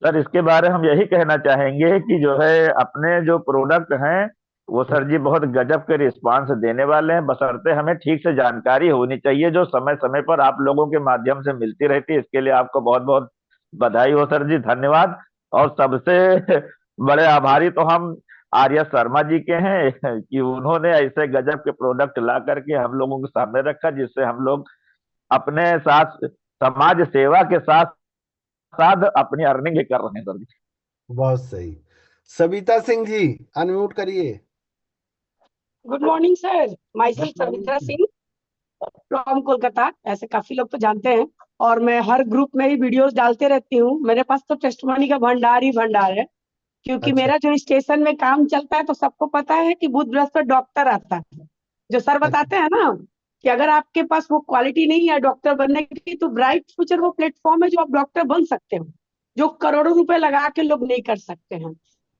सर इसके बारे में हम यही कहना चाहेंगे कि जो है अपने जो प्रोडक्ट हैं वो सर जी बहुत गजब के रिस्पांस देने वाले हैं, बशर्ते हमें ठीक से जानकारी होनी चाहिए जो समय समय पर आप लोगों के माध्यम से मिलती रहती है। इसके लिए आपको बहुत बहुत बधाई हो सर जी, धन्यवाद। और सबसे बड़े आभारी तो हम आर्य शर्मा जी के हैं कि उन्होंने ऐसे गजब के प्रोडक्ट ला करके हम लोगों के सामने रखा, जिससे हम लोग अपने साथ समाज सेवा के साथ साथ अपनी अर्निंग भी कर रहे हैं सर जी। बहुत सही। सविता सिंह जी, अनम्यूट करिए। Good morning sir, my good self Savita morning. Singh. From Kolkata, ऐसे काफी लोग तो जानते हैं। और मैं हर ग्रुप में ही वीडियोस डालते रहती हूँ। मेरे पास तो टेस्टिमनी का भंडार ही भंडार है, क्योंकि अच्छा। मेरा जो स्टेशन में काम चलता है तो सबको पता है कि बुध बृहस्पति डॉक्टर आता है। जो सर अच्छा। बताते हैं ना कि अगर आपके पास वो क्वालिटी नहीं है डॉक्टर बनने की, तो ब्राइट फ्यूचर वो प्लेटफॉर्म है जो आप डॉक्टर बन सकते हो, जो करोड़ों रुपए लगा के लोग नहीं कर सकते हैं।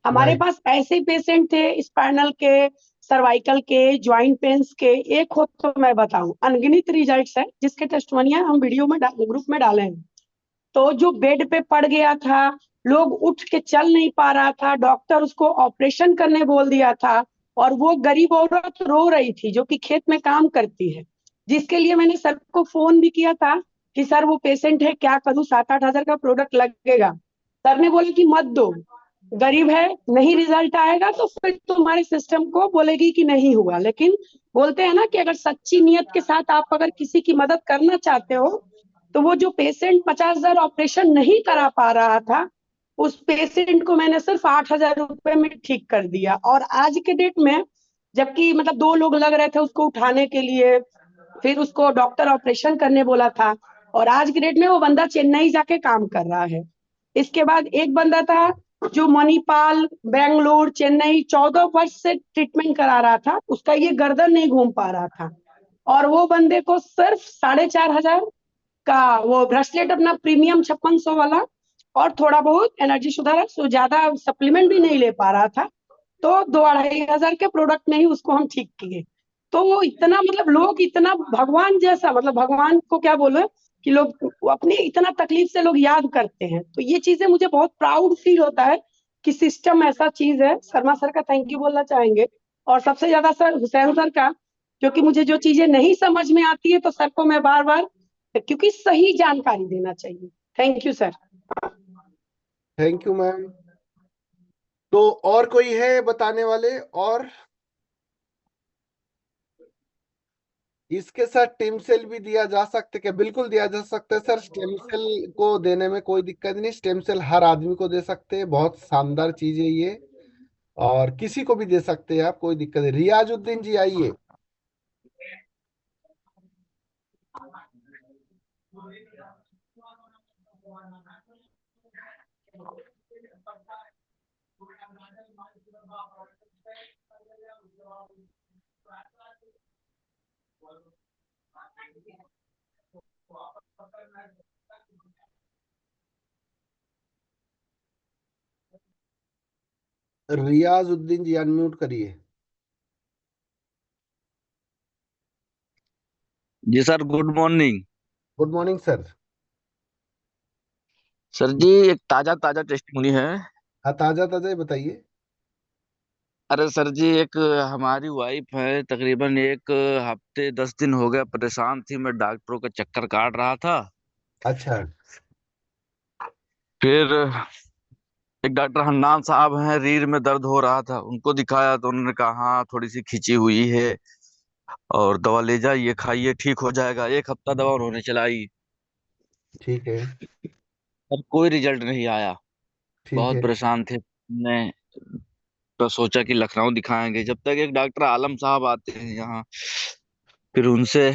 हमारे राइट। पास ऐसे पेशेंट थे, स्पाइनल के, सर्वाइकल के, ज्वाइंट पेन्स के, एक हो तो मैं बताऊं अनगिनत रिजल्ट्स है, जिसके टेस्टमनिया हम वीडियो में ग्रुप में डाले हैं। तो जो बेड पे पड़ गया था, लोग उठ के चल नहीं पा रहा था, डॉक्टर उसको ऑपरेशन करने बोल दिया था, और वो गरीब औरत रो रही थी जो कि खेत में काम करती है, जिसके लिए मैंने सर को फोन भी किया था कि सर वो पेशेंट है, क्या करूं, 7-8 हजार का प्रोडक्ट लगेगा। सर ने बोला कि मत दो, गरीब है, नहीं रिजल्ट आएगा तो फिर तुम्हारे सिस्टम को बोलेगी कि नहीं हुआ। लेकिन बोलते हैं ना कि अगर सच्ची नियत के साथ आप अगर किसी की मदद करना चाहते हो, तो वो जो पेशेंट 50 हजार ऑपरेशन नहीं करा पा रहा था, उस पेशेंट को मैंने सिर्फ 8 हजार रुपए में ठीक कर दिया। और आज के डेट में, जबकि मतलब 2 लोग लग रहे थे उसको उठाने के लिए, फिर उसको डॉक्टर ऑपरेशन करने बोला था, और आज की डेट में वो बंदा चेन्नई जाके काम कर रहा है। इसके बाद एक बंदा था जो मणिपाल, बेंगलोर, चेन्नई 14 वर्ष से ट्रीटमेंट करा रहा था, उसका ये गर्दन नहीं घूम पा रहा था, और वो बंदे को सिर्फ 4,500 का वो ब्रेसलेट, अपना प्रीमियम 5600 वाला, और थोड़ा बहुत एनर्जी सुधार, सो ज्यादा सप्लीमेंट भी नहीं ले पा रहा था, तो 2-2,500 के प्रोडक्ट में ही उसको हम ठीक किए। तो वो इतना मतलब लोग इतना भगवान जैसा, मतलब भगवान को क्या बोले कि लोग अपने इतना तकलीफ से लोग याद करते हैं। तो ये चीजें मुझे बहुत प्राउड फील होता है कि सिस्टम ऐसा चीज है। शर्मा सर का थैंक यू बोलना चाहेंगे, और सबसे ज्यादा सर हुसैन सर का, क्योंकि मुझे जो चीजें नहीं समझ में आती है तो सर को मैं बार बार, क्योंकि सही जानकारी देना चाहिए। Thank you sir. Thank you ma'am. तो और कोई है बताने वाले? और इसके साथ टिम सेल भी दिया जा सकता है क्या? बिल्कुल दिया जा सकता है सर, स्टेम सेल को देने में कोई दिक्कत नहीं। स्टेम सेल हर आदमी को दे सकते हैं, बहुत शानदार चीज है ये। और किसी को भी दे सकते हैं आप, कोई दिक्कत नहीं। रियाजुद्दीन जी आइए। रियाजुद्दीन जी अनम्यूट करिए। जी sir, good morning. Good morning sir. Sir जी, एक ताजा ताजा टेस्टिमोनी है। हाँ, ताजा ताजा ही बताइए। अरे सर जी, एक हमारी वाइफ है, तकरीबन एक हफ्ते 10 दिन हो गया परेशान थी। मैं डॉक्टरों का चक्कर काट रहा था। अच्छा। फिर एक डॉक्टर हन्नान साहब हैं, रीढ़ में दर्द हो रहा था, उनको दिखाया तो उन्होंने कहा हाँ थोड़ी सी खिंची हुई है और दवा ले जाइए, खाइए, ठीक हो जाएगा। एक हफ्ता दवा उन्होंने चलाई, ठीक है। अब कोई रिजल्ट नहीं आया। ठीक बहुत है। परेशान थे। ने तो सोचा कि लखनऊ दिखाएंगे, जब तक एक डॉक्टर आलम साहब आते हैं यहाँ। फिर उनसे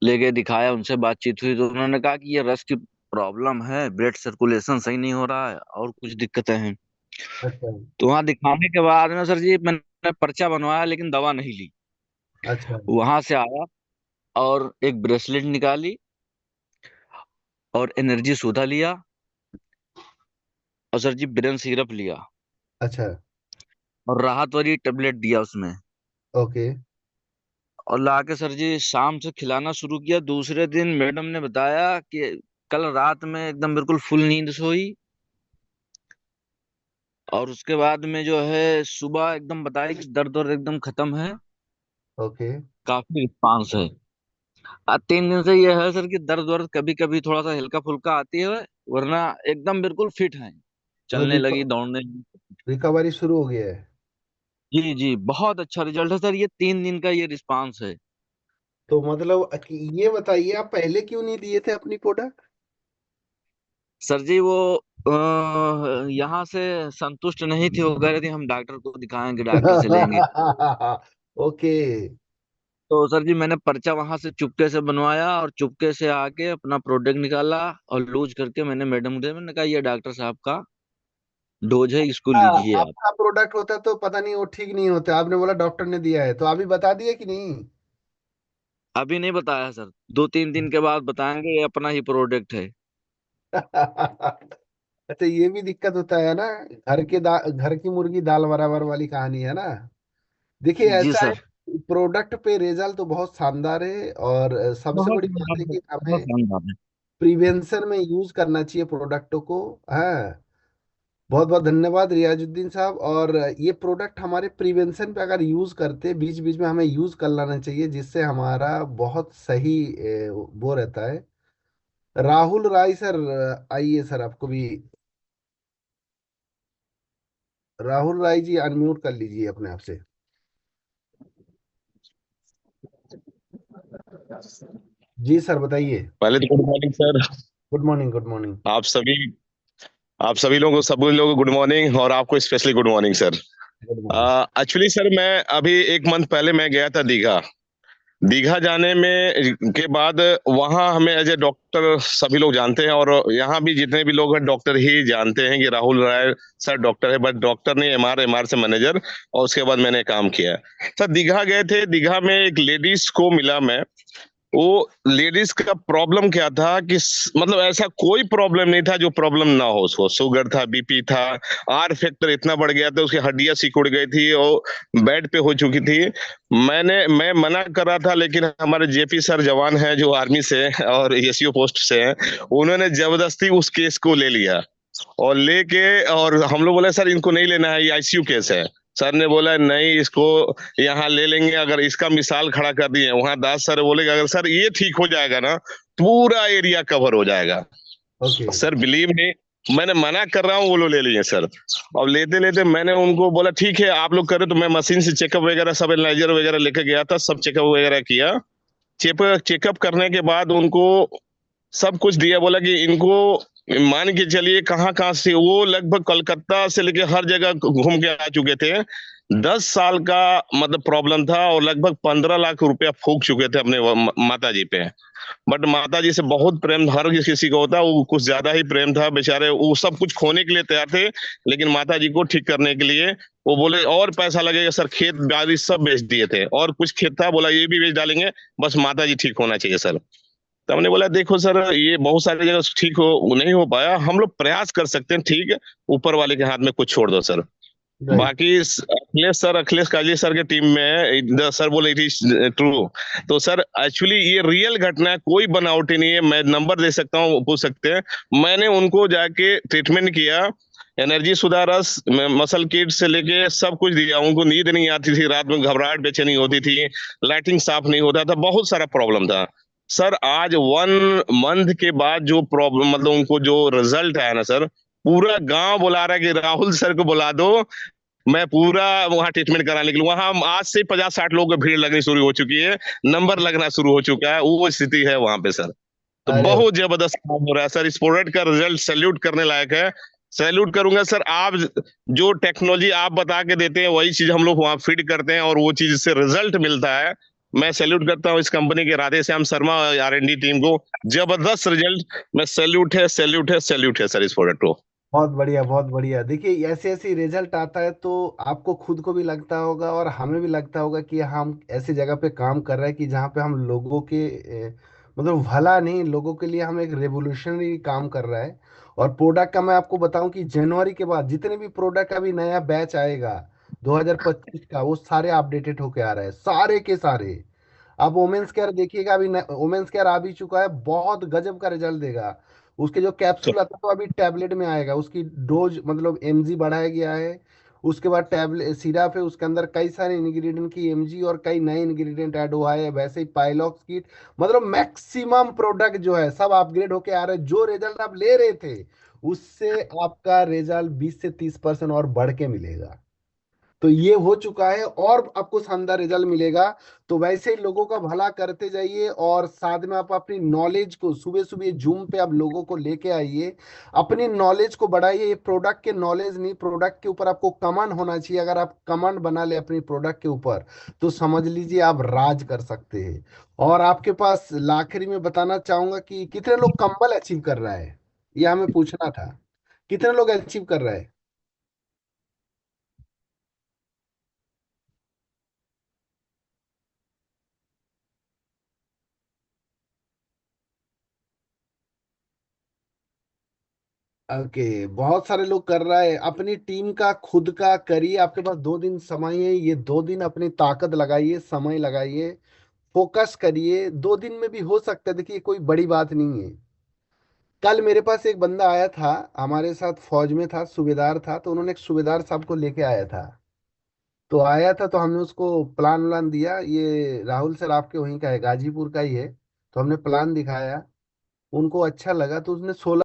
ले गए, दिखाया, उनसे बातचीत हुई तो उन्होंने कहा कि ये रस की प्रॉब्लम है, ब्लड सर्कुलेशन सही नहीं हो रहा है और कुछ दिक्कतें हैं। अच्छा। तो वहां दिखाने के बाद में सर जी मैंने पर्चा बनवाया, लेकिन दवा नहीं ली। अच्छा। वहां से आया और एक ब्रेसलेट निकाली और एनर्जी सोधा लिया, और सर जी ब्रेन सिरप लिया, अच्छा। और राहत वाली टेबलेट दिया उसमें। ओके। और लाके सर जी शाम से खिलाना शुरू किया। दूसरे दिन मैडम ने बताया कि कल रात में एकदम बिल्कुल फुल नींद सोई, और उसके बाद में जो है सुबह एकदम बताया कि दर्द वर्द एकदम खत्म है, ओके। काफी रिस्पांस है। 3 दिन से ये है सर कि दर्द वर्द कभी कभी थोड़ा सा हल्का फुल्का आती है, वरना एकदम बिल्कुल फिट है, चलने लगी, दौड़ने लगी। रिकवरी शुरू हो गया है। जी जी, बहुत अच्छा रिजल्ट है सर, ये 3 दिन का ये रिस्पांस है। तो मतलब ये बताइए, आप पहले क्यों नहीं दिए थे अपनी प्रोडक्ट? सर जी वो यहाँ से संतुष्ट नहीं थे, वो कह रहे थे हम डॉक्टर को दिखाएंगे, डॉक्टर से लेंगे। ओके। तो सर जी मैंने पर्चा वहां से चुपके से बनवाया और चुपके से आके अपना प्रोडक्ट निकाला और लूज करके मैंने मैडम को दिया। मैंने कहा ये डॉक्टर साहब का डोज है, इसको लीजिए आप। आपका प्रोडक्ट होता तो पता नहीं वो ठीक नहीं होते, आपने बोला डॉक्टर ने दिया है, तो अभी बता दिए कि नहीं? अभी नहीं बताया सर, 2-3 दिन के बाद बताएंगे, ये अपना ही प्रोडक्ट है। अच्छा, ये भी दिक्कत होता है ना, घर की मुर्गी दाल बराबर वाली कहानी है ना। देखिए जी ऐसा है, सर। प्रोडक्ट पे रिजल्ट तो बहुत शानदार है, और सबसे बहुत बड़ी बात है कि बहुत हमें शानदार है। प्रिवेंशन में यूज करना चाहिए प्रोडक्टों को। हाँ, बहुत बहुत धन्यवाद रियाजुद्दीन साहब। और ये प्रोडक्ट हमारे प्रिवेंशन पे अगर यूज करते, बीच बीच में हमें यूज कर लेना चाहिए, जिससे हमारा बहुत सही वो रहता है। राहुल राय सर, आइए सर, आपको भी। राहुल राय जी, अनम्यूट कर लीजिए अपने आप से। जी सर, बताइए। पहले तो good morning sir. Good morning, good morning. आप सभी सभी लोगों को गुड मॉर्निंग, और आपको specially good morning sir. Good morning. Actually sir, मैं अभी एक मंथ पहले मैं गया था दीघा। दीघा जाने में के बाद वहाँ हमें एज ए डॉक्टर सभी लोग जानते हैं, और यहाँ भी जितने भी लोग हैं डॉक्टर ही जानते हैं कि राहुल राय सर डॉक्टर है, बट डॉक्टर नहीं, एमआर एमआर से मैनेजर। और उसके बाद मैंने काम किया। सर दीघा गए थे, दीघा में एक लेडीज को मिला मैं। वो लेडीज का प्रॉब्लम क्या था कि मतलब ऐसा कोई प्रॉब्लम नहीं था जो प्रॉब्लम ना हो उसको। शुगर था, बीपी था, आर फैक्टर इतना बढ़ गया था, उसकी हड्डियां सिकुड़ गई थी और बेड पे हो चुकी थी। मैं मना कर रहा था, लेकिन हमारे जेपी सर जवान हैं जो आर्मी से हैं और एसयू पोस्ट से हैं, उन्होंने जबरदस्ती उस केस को ले लिया। और लेके, और हम लोग बोले सर इनको नहीं लेना है, ये आईसीयू केस है। सर ने बोला नहीं, इसको यहाँ ले लेंगे। अगर इसका मिसाल खड़ा कर दिए, वहां दास सर बोलेगा अगर सर ये ठीक हो जाएगा ना, पूरा एरिया कवर हो जाएगा। ओके। सर बिलीव नहीं, मैंने मना कर रहा हूँ, वो लोग ले लिए सर। अब लेते लेते मैंने उनको बोला ठीक है आप लोग करें, तो मैं मशीन से चेकअप वगैरह सब एनालाइजर वगैरह लेके गया था, सब चेकअप वगैरह किया। चेकअप करने के बाद उनको सब कुछ दिया, बोला कि इनको मान के चलिए कहाँ कहाँ से, वो लगभग कलकत्ता से लेके हर जगह घूम के आ चुके थे। 10 साल का मतलब प्रॉब्लम था, और लगभग 15 लाख रुपया फूक चुके थे अपने माता जी पे। बट माता जी से बहुत प्रेम हर किसी को होता है, वो कुछ ज्यादा ही प्रेम था। बेचारे वो सब कुछ खोने के लिए तैयार थे, लेकिन माता जी को ठीक करने के लिए वो बोले और पैसा लगेगा सर, खेत बाड़ी सब बेच दिए थे, और कुछ खेत था, बोला ये भी बेच डालेंगे, बस माता जी ठीक होना चाहिए सर। तो हमने बोला देखो सर, ये बहुत सारी जगह ठीक हो नहीं हो पाया, हम लोग प्रयास कर सकते हैं, ठीक है, ऊपर वाले के हाथ में कुछ छोड़ दो सर। राइट। बाकी अखिलेश काजी सर के टीम में है, सर बोले इट इज ट्रू। तो सर एक्चुअली ये रियल घटना है, कोई बनावटी नहीं है, मैं नंबर दे सकता हूँ, पूछ सकते हैं। मैंने उनको जाके ट्रीटमेंट किया, एनर्जी सुधारस, मसल किट से लेके सब कुछ दिया। उनको नींद नहीं आती थी, रात में घबराहट बेचैनी होती थी, लाइटिंग साफ नहीं होता था, बहुत सारा प्रॉब्लम था। सर आज 1 मंथ के बाद जो प्रॉब्लम मतलब उनको जो रिजल्ट आया ना सर, पूरा गांव बुला रहा है कि राहुल सर को बुला दो, मैं पूरा वहां ट्रीटमेंट कराने के लिए। वहां आज से 50-60 लोगों की भीड़ लगनी शुरू हो चुकी है, नंबर लगना शुरू हो चुका है, वो स्थिति है वहां पे सर। तो अरे बहुत जबरदस्त काम हो रहा है सर, इस प्रोडक्ट का रिजल्ट सैल्यूट करने लायक है। सैल्यूट करूंगा सर। आप जो टेक्नोलॉजी आप बता के देते हैं वही चीज हम लोग वहां फीड करते हैं, और वो चीज से रिजल्ट मिलता है। मैं सैल्यूट करता हूँ इस कंपनी के राधे श्याम शर्मा R&D टीम को, जबरदस्त रिजल्ट। मैं सैल्यूट है, सैल्यूट है, सैल्यूट है सर इस प्रोडक्ट को। बहुत बढ़िया, बहुत बढ़िया। देखिए ऐसे ऐसे रिजल्ट आता है तो आपको खुद को भी लगता होगा और हमें भी लगता होगा कि हम ऐसी जगह पे काम कर रहे हैं कि जहाँ पे हम लोगों के मतलब भला नहीं, लोगों के लिए हम एक रेवोल्यूशनरी काम कर रहा है। और प्रोडक्ट का मैं आपको बताऊं कि जनवरी के बाद जितने भी प्रोडक्ट अभी नया बैच आएगा 2025 का, वो सारे अपडेटेड होके आ रहे हैं, सारे के सारे। आप वोमेन्स केयर देखिएगा, अभी वोमेन्स केयर आ भी चुका है, बहुत गजब का रिजल्ट देगा। उसके जो कैप्सूल आता है तो अभी टैबलेट में आएगा, उसकी डोज मतलब एमजी बढ़ाया गया है। उसके बाद टैबलेट सिरप है, उसके अंदर कई सारे इंग्रेडिएंट की एमजी और कई नए इंग्रेडिएंट ऐड हुआ है। वैसे ही पाइलॉक्स किट, मतलब मैक्सिमम प्रोडक्ट जो है सब अपग्रेड होके आ रहे हैं। जो रिजल्ट आप ले रहे थे उससे आपका रिजल्ट 20 से 30% और बढ़ के मिलेगा। तो ये हो चुका है और आपको शानदार रिजल्ट मिलेगा। तो वैसे ही लोगों का भला करते जाइए और साथ में आप अपनी नॉलेज को सुबह सुबह जूम पे आप लोगों को लेके आइए, अपनी नॉलेज को बढ़ाइए। ये प्रोडक्ट के नॉलेज नहीं, प्रोडक्ट के ऊपर आपको कमांड होना चाहिए। अगर आप कमांड बना ले अपनी प्रोडक्ट के ऊपर तो समझ लीजिए आप राज कर सकते हैं। और आपके पास आखिरी में बताना चाहूंगा कि कितने लोग कंबल अचीव कर रहा है, ये हमें पूछना था। कितने लोग अचीव कर रहे हैं? ओके, बहुत सारे लोग कर रहा है। अपनी टीम का खुद का करिए। आपके पास 2 दिन समय है, ये 2 दिन अपनी ताकत लगाइए, समय लगाइए, फोकस करिए। 2 दिन में भी हो सकता है, देखिए कोई बड़ी बात नहीं है। कल मेरे पास एक बंदा आया था, हमारे साथ फौज में था, सूबेदार था, तो उन्होंने एक सूबेदार साहब को लेके आया था। तो आया था तो हमने उसको प्लान व्लान दिया, ये राहुल सर आपके वहीं का है, गाजीपुर का ही है। तो हमने प्लान दिखाया, उनको अच्छा लगा, तो उसने 16